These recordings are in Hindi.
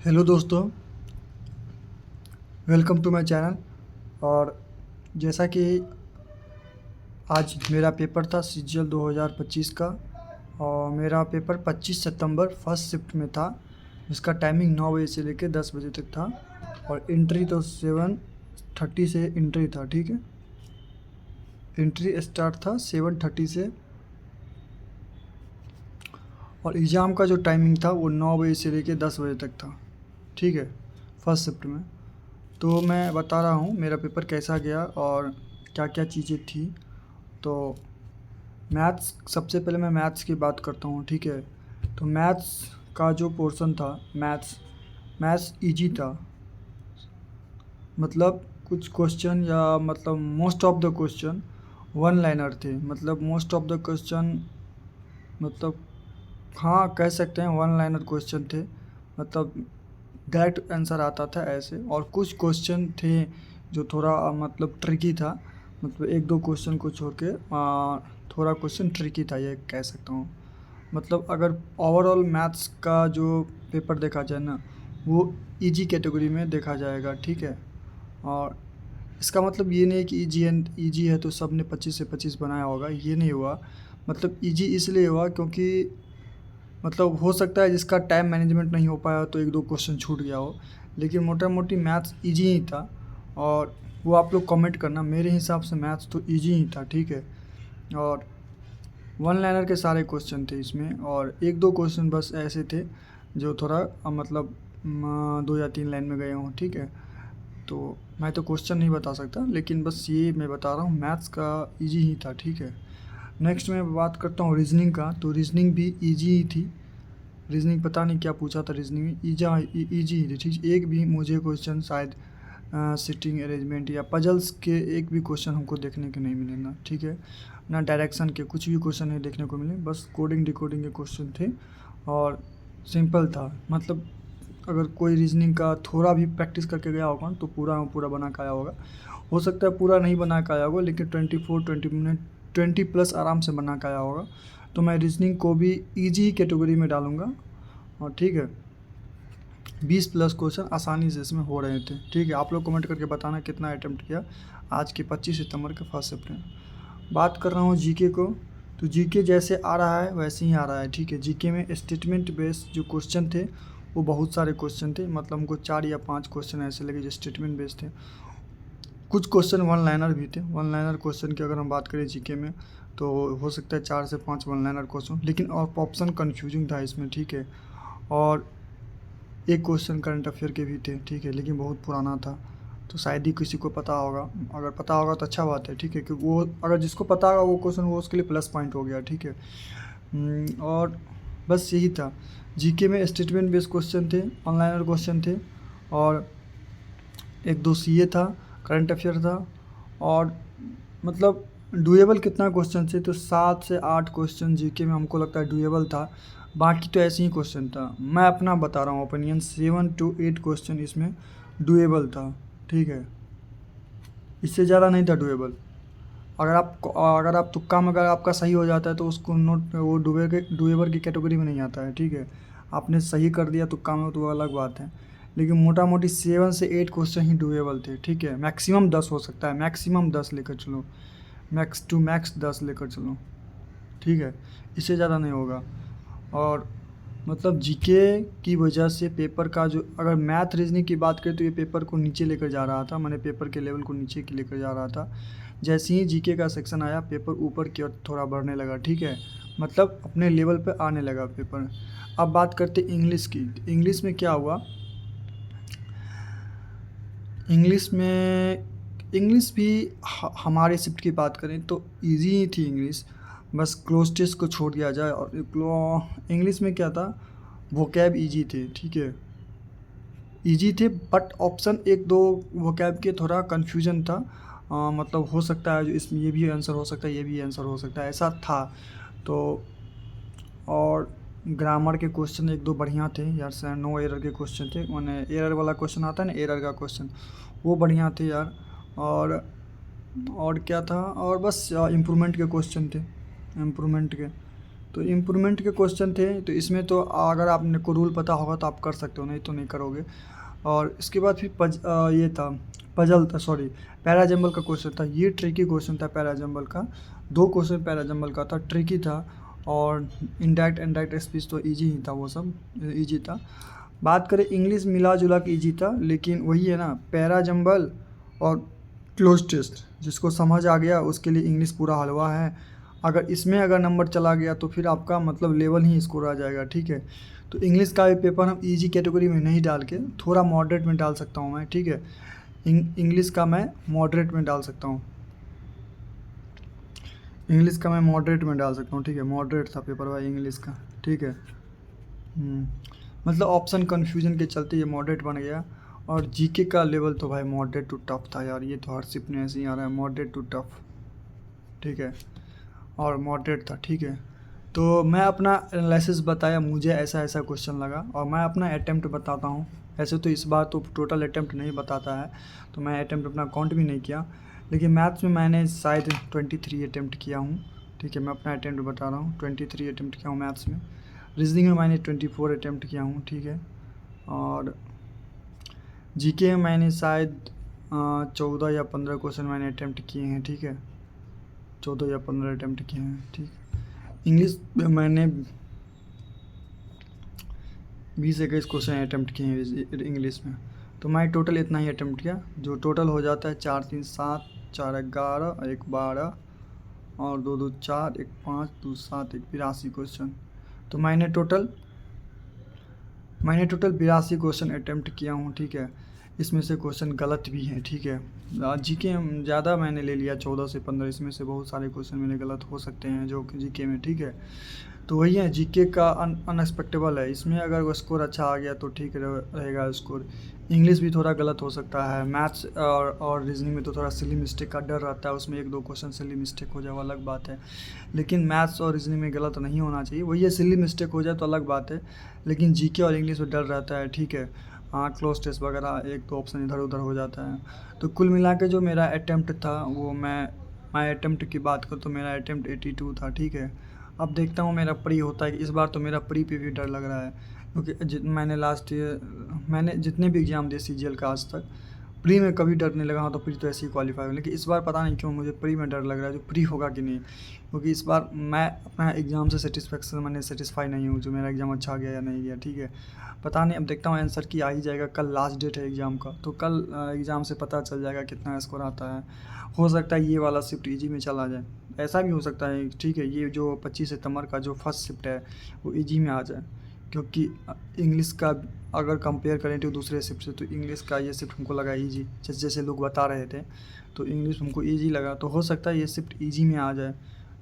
हेलो दोस्तों, वेलकम टू माय चैनल। और जैसा कि आज मेरा पेपर था सीजीएल 2025 का, और मेरा पेपर 25 सितंबर फर्स्ट शिफ्ट में था। इसका टाइमिंग 9 बजे से लेकर 10 बजे तक था, और एंट्री तो 7:30 से एंट्री था। ठीक है, एंट्री स्टार्ट था 7:30 से, और एग्ज़ाम का जो टाइमिंग था वो 9 बजे से लेकर 10 बजे तक था। ठीक है, फर्स्ट शिफ्ट में। तो मैं बता रहा हूँ मेरा पेपर कैसा गया और क्या क्या चीज़ें थी। तो मैथ्स, सबसे पहले मैं मैथ्स की बात करता हूँ। ठीक है, तो मैथ्स का जो पोर्शन था, मैथ्स मैथ्स इजी था। मतलब कुछ क्वेश्चन, या मतलब most of the question one liner थे। मतलब मोस्ट ऑफ द क्वेश्चन, मतलब हाँ कह सकते हैं वन लाइनर क्वेश्चन थे। मतलब डायरेक्ट आंसर आता था ऐसे। और कुछ क्वेश्चन थे जो थोड़ा मतलब ट्रिकी था। मतलब एक दो क्वेश्चन को छोड़ के थोड़ा क्वेश्चन ट्रिकी था, ये कह सकता हूँ। मतलब अगर ओवरऑल मैथ्स का जो पेपर देखा जाए ना, वो इजी कैटेगरी में देखा जाएगा। ठीक है, और इसका मतलब ये नहीं है कि इजी है तो सब ने 25 से 25 बनाया होगा, ये नहीं हुआ। मतलब इजी इसलिए हुआ क्योंकि मतलब हो सकता है जिसका टाइम मैनेजमेंट नहीं हो पाया तो एक दो क्वेश्चन छूट गया हो, लेकिन मोटा मोटी मैथ्स इजी ही था। और वो आप लोग कमेंट करना, मेरे हिसाब से मैथ्स तो इजी ही था। ठीक है, और वन लाइनर के सारे क्वेश्चन थे इसमें, और एक दो क्वेश्चन बस ऐसे थे जो थोड़ा मतलब 2 या 3 लाइन में गए हों। ठीक है, तो मैं तो क्वेश्चन नहीं बता सकता, लेकिन बस ये मैं बता रहा हूँ मैथ्स का इजी ही था। ठीक है, नेक्स्ट मैं बात करता हूँ रीजनिंग का। तो रीजनिंग भी इजी ही थी। रीजनिंग पता नहीं क्या पूछा था रीजनिंग में, ईजी ही थी। ठीक, एक भी मुझे क्वेश्चन शायद सिटिंग अरेंजमेंट या पजल्स के एक भी क्वेश्चन हमको देखने के नहीं मिले ना। ठीक है, ना डायरेक्शन के कुछ भी क्वेश्चन नहीं देखने को मिले, बस कोडिंग डिकोडिंग के क्वेश्चन थे। और सिंपल था। मतलब अगर कोई रीजनिंग का थोड़ा भी प्रैक्टिस करके गया होगा तो पूरा पूरा बना के आया होगा। हो सकता है पूरा नहीं बना के आया होगा, लेकिन 20 मिनट 20 प्लस आराम से बना के आया होगा। तो मैं रीजनिंग को भी ईजी कैटेगरी में डालूँगा। और ठीक है, 20 प्लस क्वेश्चन आसानी से इसमें हो रहे थे। ठीक है, आप लोग कमेंट करके बताना कितना अटैम्प्ट किया आज के 25 सितंबर के फर्स्ट शिफ्ट में। बात कर रहा हूँ जीके को। तो जीके जैसे आ रहा है वैसे ही आ रहा है। ठीक है, जीके में स्टेटमेंट बेस्ड जो क्वेश्चन थे वो बहुत सारे क्वेश्चन थे। मतलब हमको 4 या 5 क्वेश्चन ऐसे लगे जो स्टेटमेंट बेस्ड थे। कुछ क्वेश्चन वन लाइनर भी थे। वन लाइनर क्वेश्चन की अगर हम बात करें जीके में, तो हो सकता है 4 से 5 वन लाइनर क्वेश्चन, लेकिन ऑप्शन कन्फ्यूजिंग था इसमें। ठीक है, और एक क्वेश्चन करंट अफेयर के भी थे। ठीक है, लेकिन बहुत पुराना था, तो शायद ही किसी को पता होगा। अगर पता होगा तो अच्छा बात है। ठीक है, क्योंकि वो अगर जिसको पता होगा वो क्वेश्चन, वो उसके लिए प्लस पॉइंट हो गया। ठीक है, और बस यही था। जीके में स्टेटमेंट बेस्ड क्वेश्चन थे, ऑनलाइनर क्वेश्चन थे, और एक दो सीए था, करंट अफेयर था। और मतलब डुएबल कितना क्वेश्चन थे, तो 7 से 8 क्वेश्चन जीके में हमको लगता है डुएबल था। बाकी तो ऐसे ही क्वेश्चन था। मैं अपना बता रहा हूँ ओपिनियन, 7 to 8 क्वेश्चन इसमें डुएबल था। ठीक है, इससे ज़्यादा नहीं था डुएबल। अगर आप तुक्का में अगर आपका सही हो जाता है तो उसको नोट वो डुएबल की कैटेगरी में नहीं आता है। ठीक है, आपने सही कर दिया तुक्का में तो वो अलग बात है, लेकिन मोटा मोटी 7 से 8 क्वेश्चन ही डुएबल थे। ठीक है, मैक्सिमम 10 हो सकता है, मैक्सिमम 10 लेकर चलो, मैक्स टू मैक्स 10 लेकर चलो। ठीक है, इससे ज़्यादा नहीं होगा। और मतलब जीके की वजह से पेपर का जो, अगर मैथ रीजनिंग की बात करें तो ये पेपर को नीचे लेकर जा रहा था। मैंने पेपर के लेवल को नीचे की लेकर जा रहा था। जैसे ही जीके का सेक्शन आया, पेपर ऊपर की ओर थोड़ा बढ़ने लगा। ठीक है, मतलब अपने लेवल पे आने लगा पेपर। अब बात करते इंग्लिश की। इंग्लिश में क्या हुआ, इंग्लिश भी हमारे शिफ्ट की बात करें तो इजी ही थी इंग्लिश। बस क्लोज टेस्ट को छोड़ दिया जाए, और इंग्लिश में क्या था, वोकैब इजी थे। ठीक है, इजी थे, बट ऑप्शन एक दो वोकैब के थोड़ा कन्फ्यूजन था। मतलब हो सकता है जो इसमें ये भी आंसर हो सकता है, ये भी आंसर हो सकता है, ऐसा था। तो और ग्रामर के क्वेश्चन एक दो बढ़िया थे यार सर, नो एरर के क्वेश्चन थे। मैंने एरर वाला क्वेश्चन आता है ना, एरर का क्वेश्चन, वो बढ़िया थे यार। और और क्या था, और बस इम्प्रूवमेंट के क्वेश्चन थे, इम्प्रूवमेंट के। तो इम्प्रूवमेंट के क्वेश्चन थे, तो इसमें तो अगर आपने को रूल पता होगा तो आप कर सकते हो, नहीं तो नहीं करोगे। और इसके बाद फिर ये था पजल था, सॉरी पैराजम्बल का क्वेश्चन था। ये ट्रिकी क्वेश्चन था पैराजम्बल का, 2 क्वेश्चन पैराजम्बल का था, ट्रिकी था। और इनडायरेक्ट स्पीच तो ईजी ही था, वो सब ईजी था। बात करें इंग्लिश, मिला जुला के ईजी था, लेकिन वही है ना, पैराजम्बल और क्लोज टेस्ट जिसको समझ आ गया उसके लिए इंग्लिश पूरा हलवा है। अगर इसमें अगर नंबर चला गया तो फिर आपका मतलब लेवल ही स्कोर आ जाएगा, ठीक है। तो इंग्लिश का भी पेपर हम इजी कैटेगरी में नहीं डाल के थोड़ा मॉडरेट में डाल सकता हूँ मैं, ठीक है। इंग्लिश का मैं मॉडरेट में डाल सकता हूँ, इंग्लिश का मैं मॉडरेट में डाल सकता हूँ, ठीक है। मॉडरेट था पेपर भाई इंग्लिश का, ठीक है। मतलब ऑप्शन कन्फ्यूजन के चलते ये मॉडरेट बन गया। और जीके का लेवल तो भाई मॉडरेट टू टफ था यार, ये तो हर शिफ्ट में ऐसे ही आ रहा है, मॉडरेट टू टफ, ठीक है। और मॉडरेट था, ठीक है। तो मैं अपना एनालिसिस बताया, मुझे ऐसा ऐसा क्वेश्चन लगा, और मैं अपना अटैम्प्ट बताता हूँ। ऐसे तो इस बार तो टोटल अटैम्प्ट नहीं बताता है, तो मैं अटैम्प्ट अपना काउंट भी नहीं किया, लेकिन मैथ्स में मैंने शायद 23 अटैम्प्ट किया हूँ, ठीक है। मैं अपना अटैम्प्ट बता रहा हूँ, 23 अटैम्प्ट किया हूँ मैथ्स में। रीजनिंग में मैंने 24 अटैम्प्ट किया हूँ, ठीक है। और जीके में मैंने शायद 14 या 15 क्वेश्चन मैंने अटैम्प्ट किए हैं, ठीक है। 14 या 15 अटैम्प्ट किए हैं, ठीक। इंग्लिश में मैंने 20-21 क्वेश्चन अटैम्प्ट किए हैं इंग्लिश में। तो मैं टोटल इतना ही अटैम्प्ट किया, जो टोटल हो जाता है 4 3 7 4 11 1 12 और 2 2 4 1 5 2 7 1 82 क्वेश्चन। तो मैंने टोटल 82 क्वेश्चन अटैम्प्ट किया हूँ, ठीक है। इसमें से क्वेश्चन गलत भी हैं, ठीक है। जीके ज़्यादा मैंने ले लिया 14 से 15, इसमें से बहुत सारे क्वेश्चन मेरे गलत हो सकते हैं जो कि जीके में, ठीक है। तो वही है, जीके का अनएक्सपेक्टेबल है, इसमें अगर वो स्कोर अच्छा आ गया तो ठीक रहेगा स्कोर। इंग्लिश भी थोड़ा गलत हो सकता है, मैथ्स और रीजनिंग में तो थोड़ा सिली मिस्टेक का डर रहता है, उसमें 1-2 क्वेश्चन सिली मिस्टेक हो जाए वो अलग बात है, लेकिन मैथ्स और रीजनिंग में गलत नहीं होना चाहिए। वही है, सिली मिस्टेक हो जाए तो अलग बात है, लेकिन जीके और इंग्लिश में डर रहता है, ठीक है। हाँ, क्लोज टेस्ट वगैरह 1-2 ऑप्शन इधर उधर हो जाता है। तो कुल मिला के जो मेरा अटैम्प्ट था वो मैं अटैम्प्ट की बात करूँ तो मेरा अटैम्प्ट 82 था, ठीक है। अब देखता हूँ मेरा प्री होता है कि इस बार तो मेरा प्री पे भी डर लग रहा है, क्योंकि मैंने लास्ट ईयर मैंने जितने भी एग्ज़ाम दिए सीजीएल का आज तक, प्री में कभी डर नहीं लगा। हाँ, तो प्री तो ऐसे ही क्वालिफाई हुआ, लेकिन इस बार पता नहीं क्यों मुझे प्री में डर लग रहा है, जो प्री होगा कि नहीं, क्योंकि इस बार मैं अपना एग्ज़ाम से सेटिस्फाई नहीं हूँ, जो मेरा एग्ज़ाम अच्छा गया या नहीं गया, ठीक है। पता नहीं, अब देखता हूँ, आंसर की आ ही जाएगा, कल लास्ट डेट है एग्ज़ाम का, तो कल एग्ज़ाम से पता चल जाएगा कितना स्कोर आता है। हो सकता है ये वाला शिफ्ट ईजी में चला जाए, ऐसा भी हो सकता है, ठीक है। ये जो 25 सितंबर का जो फर्स्ट शिफ्ट है वो ईजी में आ जाए, क्योंकि इंग्लिश का अगर कंपेयर करें तो दूसरे शिफ्ट से, तो इंग्लिश का ये शिफ्ट हमको लगा ईजी, जैसे लोग बता रहे थे, तो इंग्लिश हमको ईजी लगा, तो हो सकता है ये शिफ्ट ईजी में आ जाए।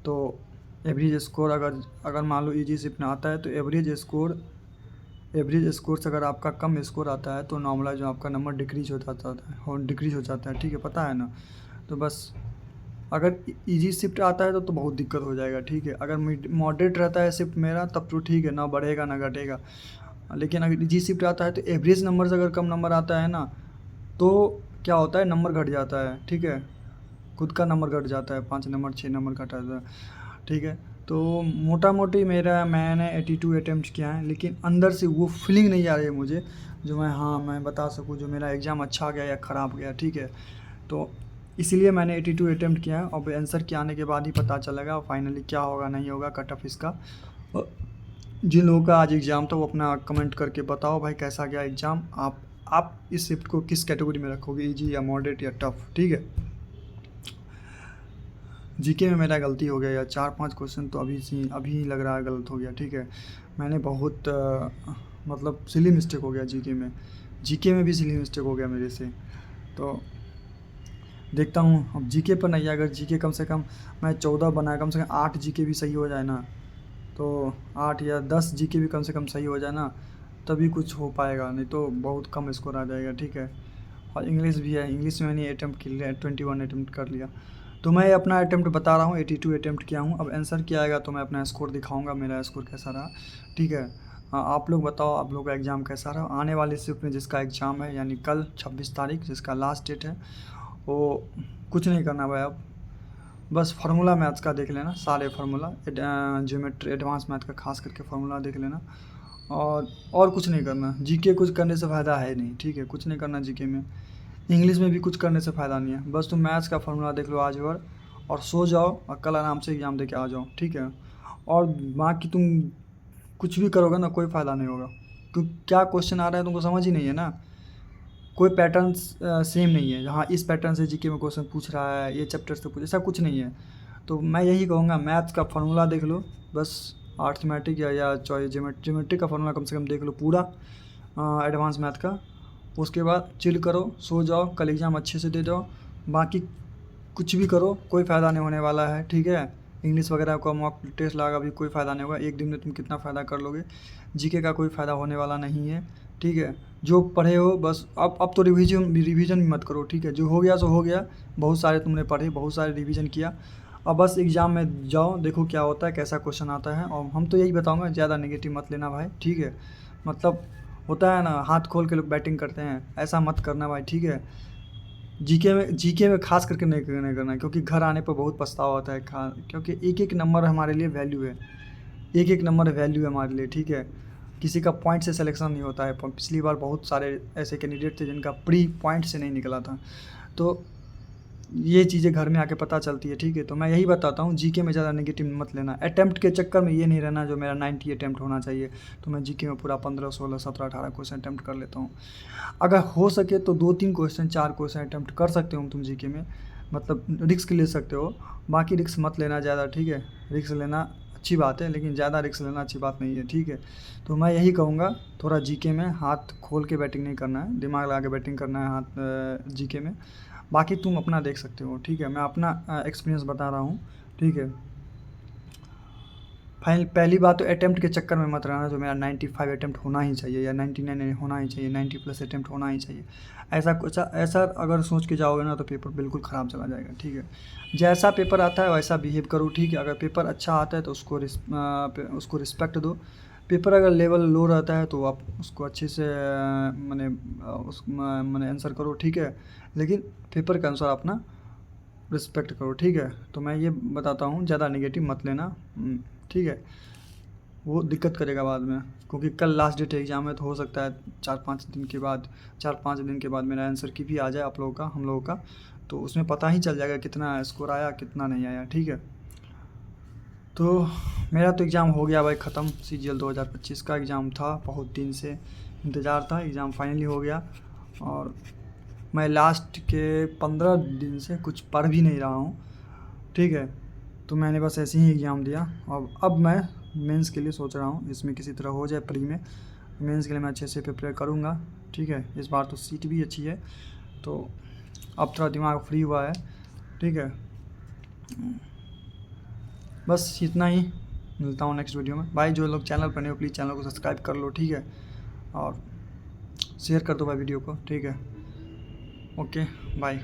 तो एवरेज स्कोर अगर मान लो ईजी शिफ्ट में आता है तो एवरेज स्कोर से अगर आपका कम स्कोर आता है तो नॉर्मलाइज जो आपका नंबर डिक्रीज हो जाता है, और डिक्रीज हो जाता है, ठीक है, पता है ना। तो बस अगर इजी शिफ्ट आता है तो बहुत दिक्कत हो जाएगा, ठीक है। अगर मॉडरेट रहता है शिफ्ट मेरा तब तो ठीक है, ना बढ़ेगा ना घटेगा, लेकिन अगर इजी शिफ्ट आता है तो एवरेज नंबर से अगर कम नंबर आता है ना, तो क्या होता है, नंबर घट जाता है, ठीक है। खुद का नंबर घट जाता है, 5 नंबर 6 नंबर घटा जाता है, ठीक है। तो मोटा मोटी मैंने 82 अटैम्प्ट किया है, लेकिन अंदर से वो फीलिंग नहीं आ रही है मुझे, जो मैं बता सकूँ जो मेरा एग्ज़ाम अच्छा गया या ख़राब गया, ठीक है। तो इसीलिए मैंने 82 अटैम्प्ट किया है, अब आंसर के आने के बाद ही पता चलेगा फाइनली क्या होगा नहीं होगा कट ऑफ इसका। जिन लोगों का आज एग्ज़ाम था वो अपना कमेंट करके बताओ भाई कैसा गया एग्ज़ाम, आप इस शिफ्ट को किस कैटेगरी में रखोगे, इजी या मॉडरेट या टफ, ठीक है। जीके में मेरा गलती हो गया यार, 4-5 क्वेश्चन तो अभी लग रहा है गलत हो गया, ठीक है। मैंने बहुत मतलब सिली मिस्टेक हो गया जीके में भी सिली मिस्टेक हो गया मेरे से। तो देखता हूँ अब जीके पर नहीं, अगर जीके कम से कम मैं 14 बनाया, कम से कम 8 जीके भी सही हो जाए ना, तो 8 या 10 जीके भी कम से कम सही हो जाए ना, तभी कुछ हो पाएगा, नहीं तो बहुत कम स्कोर आ जाएगा, ठीक है। और इंग्लिश भी है, इंग्लिश में मैंने अटैम्प्ट कर लिया, 21 अटैम्प्ट कर लिया। तो मैं अपना अटैम्प्ट बता रहा हूँ, 82 अटैम्प्ट किया हूँ। अब आंसर क्या आएगा तो मैं अपना स्कोर दिखाऊँगा, मेरा स्कोर कैसा रहा, ठीक है। आप लोग बताओ आप लोग का एग्ज़ाम कैसा रहा। आने वाले शिफ्ट में जिसका एग्ज़ाम है, यानी कल 26 तारीख जिसका लास्ट डेट है, वो कुछ नहीं करना भाई, अब बस फार्मूला मैथ्स का देख लेना, सारे फार्मूला, ज्योमेट्री एडवांस मैथ का खास करके फार्मूला देख लेना, और कुछ नहीं करना। जीके कुछ करने से फ़ायदा है नहीं, ठीक है, कुछ नहीं करना जीके में। इंग्लिश में भी कुछ करने से फ़ायदा नहीं है, बस तुम मैथ्स का फार्मूला देख लो आज भर और सो जाओ और कल आराम से एग्ज़ाम दे के आ जाओ, ठीक है। और बाकी तुम कुछ भी करोगे ना कोई फ़ायदा नहीं होगा, क्योंकि क्या क्वेश्चन आ रहा है तुमको समझ ही नहीं है ना, कोई पैटर्न सेम नहीं है। हाँ, इस पैटर्न से जीके में क्वेश्चन पूछ रहा है, ये चैप्टर से पूछ, ऐसा कुछ नहीं है। तो मैं यही कहूँगा मैथ्स का फार्मूला देख लो बस, अर्थमेटिक या चॉइस ज्योमेट्री का फार्मूला कम से कम देख लो पूरा, एडवांस मैथ का। उसके बाद चिल करो, सो जाओ, कल एग्ज़ाम अच्छे से दे जाओ। बाकी कुछ भी करो कोई फ़ायदा नहीं होने वाला है, ठीक है। इंग्लिश वगैरह का मॉक टेस्ट लगा भी कोई फ़ायदा नहीं होगा, एक दिन में तुम कितना फ़ायदा कर लोगे, जीके का कोई फ़ायदा होने वाला नहीं है, ठीक है। जो पढ़े हो बस अब तो रिवीजन भी मत करो, ठीक है। जो हो गया सो हो गया, बहुत सारे तुमने पढ़े, बहुत सारे रिवीजन किया, अब बस एग्ज़ाम में जाओ, देखो क्या होता है, कैसा क्वेश्चन आता है। और हम तो यही बताऊँगा, ज़्यादा नेगेटिव मत लेना भाई, ठीक है। मतलब होता है ना, हाथ खोल के लोग बैटिंग करते हैं, ऐसा मत करना भाई, ठीक है। जीके में खास करके नहीं करना, क्योंकि घर आने पर बहुत पछतावा होता है, क्योंकि एक एक नंबर हमारे लिए वैल्यू है, एक एक नंबर वैल्यू है हमारे लिए, ठीक है। किसी का पॉइंट से सिलेक्शन नहीं होता है। पिछली बार बहुत सारे ऐसे कैंडिडेट थे जिनका प्री पॉइंट से नहीं निकला था, तो ये चीज़ें घर में आके पता चलती है, ठीक है। तो मैं यही बताता हूँ, जीके में ज़्यादा नेगेटिव मत लेना, अटैम्प्ट के चक्कर में ये नहीं रहना जो मेरा 90 अटैम्प्ट होना चाहिए, तो मैं जीके में पूरा 15, 16, 17, 18 क्वेश्चन अटैम्प्ट कर लेता हूँ। अगर हो सके तो 2-3 क्वेश्चन, 4 क्वेश्चन अटैम्प्ट कर सकते हो तुम जीके में, मतलब रिस्क ले सकते हो। बाकी रिस्क मत लेना ज़्यादा, ठीक है। रिस्क लेना अच्छी बात है, लेकिन ज़्यादा रिस्क लेना अच्छी बात नहीं है, ठीक है। तो मैं यही कहूँगा, थोड़ा जीके में हाथ खोल के बैटिंग नहीं करना है, दिमाग लगा के बैटिंग करना है हाथ जीके में। बाकी तुम अपना देख सकते हो, ठीक है। मैं अपना एक्सपीरियंस बता रहा हूँ, ठीक है। पहली बात तो अटैम्प्ट के चक्कर में मत रहना, जो मेरा 95 अटैम्प्ट होना ही चाहिए या 99 होना ही चाहिए, 90 प्लस अटैम्प्ट होना ही चाहिए, ऐसा अगर सोच के जाओगे ना तो पेपर बिल्कुल ख़राब चला जाएगा, ठीक है। जैसा पेपर आता है वैसा बिहेव करो, ठीक है। अगर पेपर अच्छा आता है तो उसको रिस्पेक्ट दो। पेपर अगर लेवल लो रहता है तो आप उसको अच्छे से मैंने आंसर करो, ठीक है। लेकिन पेपर के अनुसार अपना रिस्पेक्ट करो, ठीक है। तो मैं ये बताता हूँ, ज़्यादा नेगेटिव मत लेना, ठीक है। वो दिक्कत करेगा बाद में, क्योंकि कल लास्ट डेट एग्ज़ाम है, तो हो सकता है 4-5 दिन के बाद मेरा आंसर की भी आ जाए आप लोगों का, हम लोगों का, तो उसमें पता ही चल जाएगा कितना स्कोर आया कितना नहीं आया, ठीक है। तो मेरा तो एग्ज़ाम हो गया भाई ख़त्म, CGL 2025 का एग्ज़ाम था, बहुत दिन से इंतज़ार था, एग्ज़ाम फाइनली हो गया। और मैं लास्ट के 15 दिन से कुछ पढ़ भी नहीं रहा हूँ, ठीक है। तो मैंने बस ऐसे ही एग्ज़ाम दिया, और अब मैं मेंस के लिए सोच रहा हूँ, इसमें किसी तरह हो जाए प्री में, मेंस के लिए मैं अच्छे से प्रिपेयर करूँगा, ठीक है। इस बार तो सीट भी अच्छी है, तो अब थोड़ा दिमाग फ्री हुआ है, ठीक है। बस इतना ही, मिलता हूँ नेक्स्ट वीडियो में भाई। जो लोग चैनल पर नहीं हो प्लीज़ चैनल को सब्सक्राइब कर लो, ठीक है, और शेयर कर दो भाई वीडियो को, ठीक है। Okay bye.